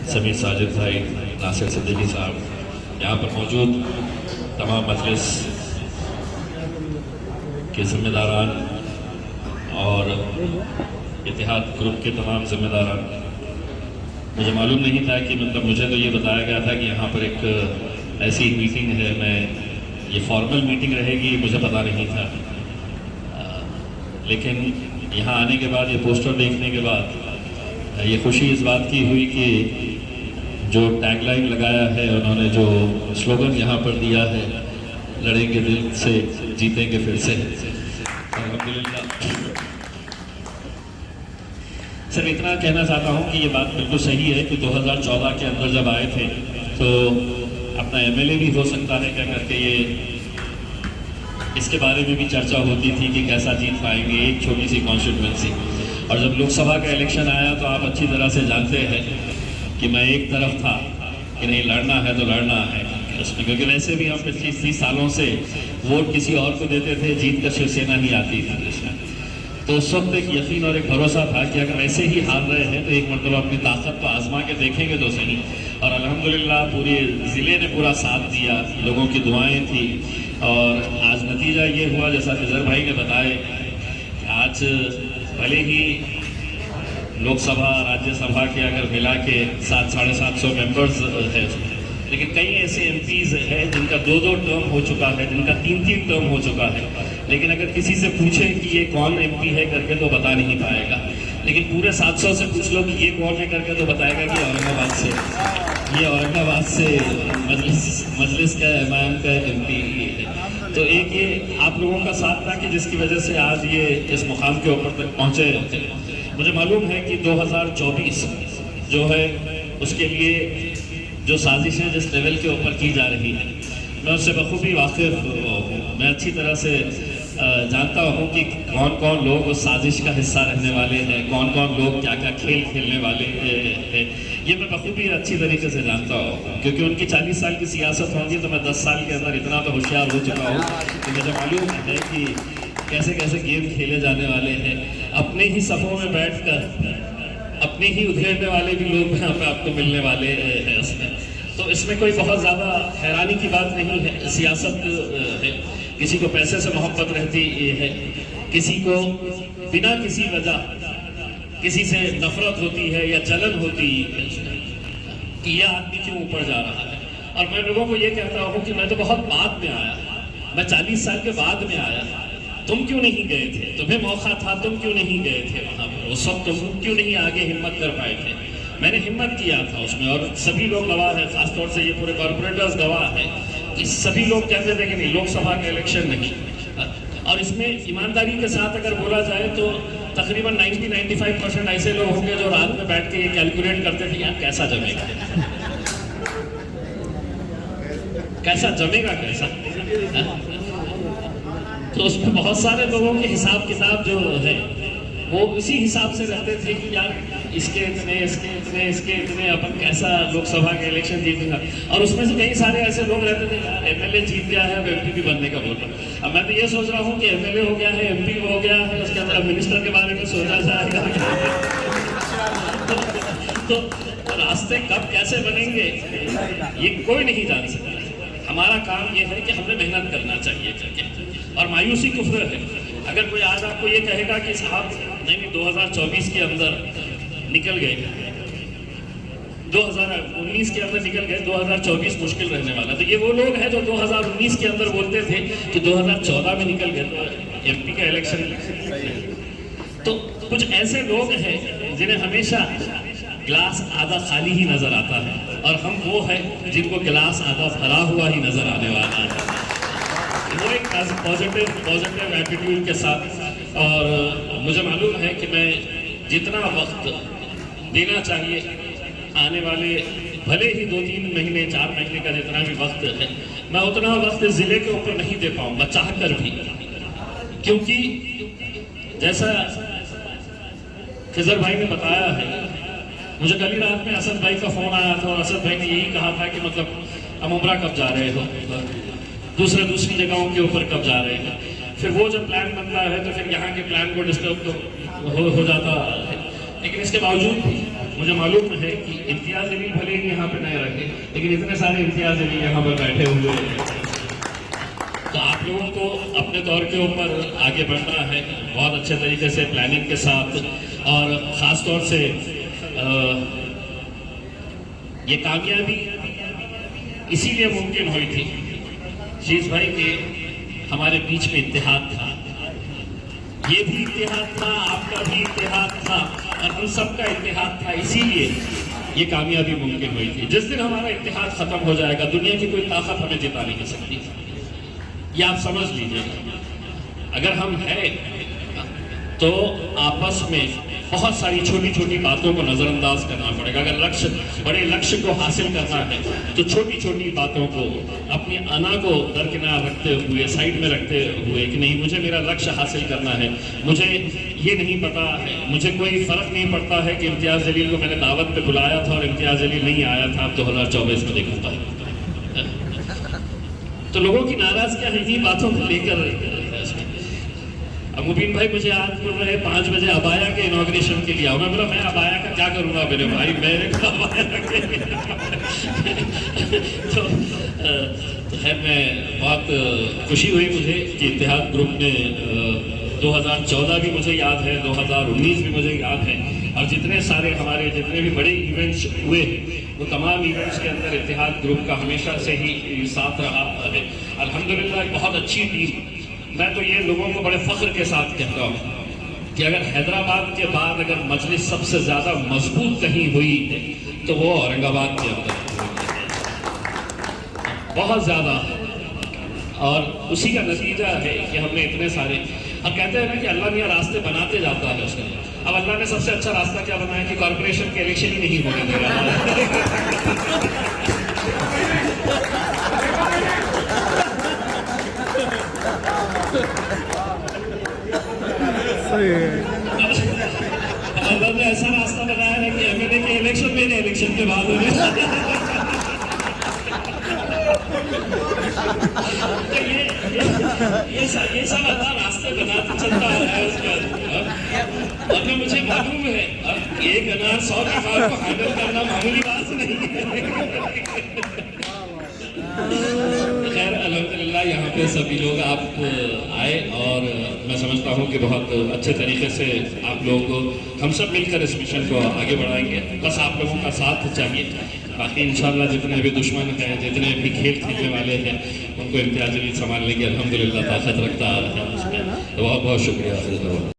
समीर साजिद भाई, नासिर सिद्दीकी साहब, यहाँ पर मौजूद तमाम मजलिस के ज़िम्मेदारान और इत्तेहाद ग्रुप के तमाम ज़िम्मेदारान, मुझे मालूम नहीं था कि मतलब मुझे तो ये बताया गया था कि यहाँ पर एक ऐसी मीटिंग है, मैं ये फॉर्मल मीटिंग रहेगी मुझे पता नहीं था। लेकिन यहाँ आने के बाद, ये पोस्टर देखने के बाद ये खुशी इस बात की हुई कि जो टैगलाइन लगाया है उन्होंने, जो स्लोगन यहाँ पर दिया है, लड़ेंगे दिल से जीतेंगे फिर से, अल्हम्दुलिल्लाह। सर इतना कहना चाहता हूँ कि ये बात बिल्कुल सही है कि 2014 के अंदर जब आए थे तो अपना एमएलए भी हो सकता है क्या करके ये इसके बारे में भी चर्चा होती थी कि कैसा जीत पाएंगे एक छोटी सी कॉन्स्टिट्यूएंसी। और जब लोकसभा का इलेक्शन आया तो आप अच्छी तरह से जानते हैं कि मैं एक तरफ था कि नहीं, लड़ना है तो लड़ना है उसमें, क्योंकि वैसे भी हम 25-30 सालों से वोट किसी और को देते थे, जीत कर शिवसेना ही आती थी उसमें। तो उस वक्त एक यकीन और एक भरोसा था कि अगर ऐसे ही हार रहे हैं तो एक मतलब अपनी ताकत को आजमा के देखेंगे तो सही। और अल्हम्दुलिल्लाह पूरे ज़िले ने पूरा साथ दिया, लोगों की दुआएं थी और आज नतीजा ये हुआ जैसा खिजर भाई ने बताया। आज भले ही लोकसभा राज्यसभा के अगर मिला के 700-750 मेंबर्स है, लेकिन कई ऐसे एमपीज हैं जिनका 2-2 टर्म हो चुका है, जिनका 3-3 टर्म हो चुका है, लेकिन अगर किसी से पूछे कि ये कौन एमपी है करके तो बता नहीं पाएगा। लेकिन पूरे 700 से पूछ लो कि ये कौन है करके तो बताएगा कि औरंगाबाद से, ये औरंगाबाद से मजलिस का इमाम का एमपी है। तो एक ये आप लोगों का साथ था कि जिसकी वजह से आज ये इस मुकाम के ऊपर तक पहुँचे। मुझे मालूम है कि 2024 जो है उसके लिए जो साजिशें जिस लेवल के ऊपर की जा रही है, मैं उससे बखूबी वाकिफ हूँ। मैं अच्छी तरह से जानता हूँ कि कौन कौन लोग उस साजिश का हिस्सा रहने वाले हैं, कौन कौन लोग क्या क्या खेल खेलने वाले हैं। ये मैं बखूबी अच्छी तरीके से जानता हूँ, क्योंकि उनकी 40 साल की सियासत होगी तो मैं 10 साल के अंदर इतना तो होशियार हो चुका हूँ कि मुझे मालूम है कि कैसे कैसे गेम खेले जाने वाले हैं। अपने ही सफ़ों में बैठ कर अपने ही उधेड़ने वाले भी लोग यहाँ पे आपको मिलने वाले हैं उसमें। तो इसमें कोई बहुत ज़्यादा हैरानी की बात नहीं है। सियासत है, किसी को पैसे से मोहब्बत रहती है, किसी को बिना किसी वजह किसी से नफरत होती है या जलन होती है कि यह आदमी क्यों ऊपर जा रहा है। और मैं लोगों को ये कहता हूँ कि मैं तो बहुत बाद में आया, मैं 40 साल के बाद में आया। तुम क्यों नहीं गए थे? तुम्हें मौका था, तुम क्यों नहीं गए थे वहाँ पर? उस वक्त तुम क्यों नहीं आगे हिम्मत कर पाए थे? मैंने हिम्मत किया था उसमें, और सभी लोग गवाह हैं, खासतौर से ये पूरे कॉर्पोरेटर्स गवाह हैं कि सभी लोग कहते थे कि नहीं, लोकसभा का इलेक्शन नहीं। और इसमें ईमानदारी के साथ अगर बोला जाए तो तकरीबन 90-95% ऐसे लोग होंगे जो रात में बैठ के ये कैलकुलेट करते थे यार कैसा जमेगा, कैसा जमेगा, कैसा। तो उसमें बहुत सारे लोगों के हिसाब किताब जो है वो इसी हिसाब से रहते थे कि यार इसके इतने, इसके इतने, इसके इतने, अपन कैसा लोकसभा का इलेक्शन जीतेगा। और उसमें से कई सारे ऐसे लोग रहते थे यार एमएलए जीत गया है, अब एमपी भी बनने का बोल रहा। अब मैं तो ये सोच रहा हूँ कि एमएलए हो गया है, एमपी हो गया है, उसके अंदर मिनिस्टर के बारे में सोचा जाएगा। तो रास्ते कब कैसे बनेंगे ये कोई नहीं जान सकता। हमारा काम ये है कि हमें मेहनत करना चाहिए करके। और मायूसी कुफ्र है अगर कोई आज आपको ये कहेगा कि साहब नहीं 2024 के अंदर निकल गए, 2019 के अंदर निकल गए, 2024 मुश्किल रहने वाला। तो ये वो लोग हैं जो 2019 के अंदर बोलते थे कि 2014 में निकल गए तो एमपी का इलेक्शन। तो कुछ ऐसे लोग हैं जिन्हें हमेशा गिलास आधा खाली ही नजर आता है, और हम वो हैं जिनको गिलास आधा भरा हुआ ही नजर आने वाला है। वो एक पॉजिटिव एटीट्यूड के साथ। और मुझे मालूम है कि मैं जितना वक्त देना चाहिए आने वाले भले ही 2-3 महीने 4 महीने का जितना भी वक्त है, मैं उतना वक्त ज़िले के ऊपर नहीं दे पाऊंगा चाह कर भी, क्योंकि जैसा खिजर भाई ने बताया है, मुझे कल ही रात में असद भाई का फ़ोन आया था और असद भाई ने यही कहा था कि मतलब हम उम्रा कब जा रहे हो, दूसरी जगहों के ऊपर कब जा रहे हैं। फिर वो जब प्लान बनता है तो फिर यहाँ के प्लान को डिस्टर्ब हो जाता है। लेकिन इसके बावजूद भी मुझे मालूम है कि इम्तियाज अली भले ही यहाँ पे नहीं रखे, लेकिन इतने सारे इम्तियाज अली यहाँ पर बैठे हुए हैं, तो आप लोगों को अपने तौर के ऊपर आगे बढ़ना है बहुत अच्छे तरीके से प्लानिंग के साथ। और ख़ास तौर से ये कामयाबी इसीलिए मुमकिन हुई थी शीश भाई के हमारे बीच में इत्तेहाद था, ये भी इत्तेहाद था, आपका भी इत्तेहाद था और हम सबका इत्तेहाद था, इसीलिए ये कामयाबी मुमकिन हुई थी। जिस दिन हमारा इत्तेहाद खत्म हो जाएगा दुनिया की कोई ताकत हमें जिता नहीं सकती, ये आप समझ लीजिए। अगर हम हैं तो आपस में बहुत सारी छोटी छोटी बातों को नजरअंदाज करना पड़ेगा। अगर बड़े लक्ष्य को हासिल करना है तो छोटी छोटी बातों को, अपनी अना को दरकिनार रखते हुए, साइड में रखते हुए कि नहीं मुझे मेरा लक्ष्य हासिल करना है, मुझे ये नहीं पता है, मुझे कोई फर्क नहीं पड़ता है कि इम्तियाज जलील को मैंने दावत पे बुलाया था और इम्तियाज जलील नहीं आया था, अब 2024 में देखूंगा। तो लोगों की नाराजगियां इन्हीं बातों को लेकर। अब मुबीन भाई मुझे आज बोल रहे 5 बजे अबाया के इनॉग्रेशन के लिए आओ, मैं बोला मैं अबाया का क्या करूँगा मेरे भाई, मेरे को अबाया के तो खैर मैं बहुत खुशी हुई मुझे कि इत्तेहाद ग्रुप ने 2014 भी मुझे याद है, 2019 भी मुझे याद है, और जितने सारे हमारे जितने भी बड़े इवेंट्स हुए वो तमाम इवेंट्स के अंदर इत्तेहाद ग्रुप का हमेशा से ही साथ रहा है। अल्हम्दुलिल्लाह एक बहुत अच्छी टीम। मैं तो ये लोगों को बड़े फख्र के साथ कहता हूँ कि अगर हैदराबाद के बाद अगर मजलिस सबसे ज़्यादा मजबूत कहीं हुई तो वो औरंगाबाद के अंदर बहुत ज़्यादा, और उसी का नतीजा है कि हमने इतने सारे, अब कहते हैं ना कि अल्लाह मियाँ रास्ते बनाते जाता है उसमें। अब अल्लाह ने सबसे अच्छा रास्ता क्या बनाया कि कॉर्पोरेशन के इलेक्शन ही नहीं होने देगा। अल्लाह ने ऐसा रास्ता बनाया है कि एमएलए के इलेक्शन मेरे इलेक्शन के बाद होने तो ये सब अल्लाह रास्ते बनाते चलता है उसका। और मुझे मालूम है अब एक अनार 100 की बात को हैंडल करना मामूली बात नहीं है। खैर अल्हम्दुलिल्लाह यहाँ पे सभी लोग आप आए और मैं समझता हूँ कि बहुत अच्छे तरीके से आप लोग हम सब मिलकर इस मिशन को आगे बढ़ाएंगे। बस आप लोगों का साथ चाहिए, बाकी इंशाल्लाह जितने भी दुश्मन हैं, जितने भी खेल खेलने वाले हैं उनको इम्तियाज अली संभालने की अल्हम्दुलिल्लाह ताकत रखता है। बहुत बहुत शुक्रिया।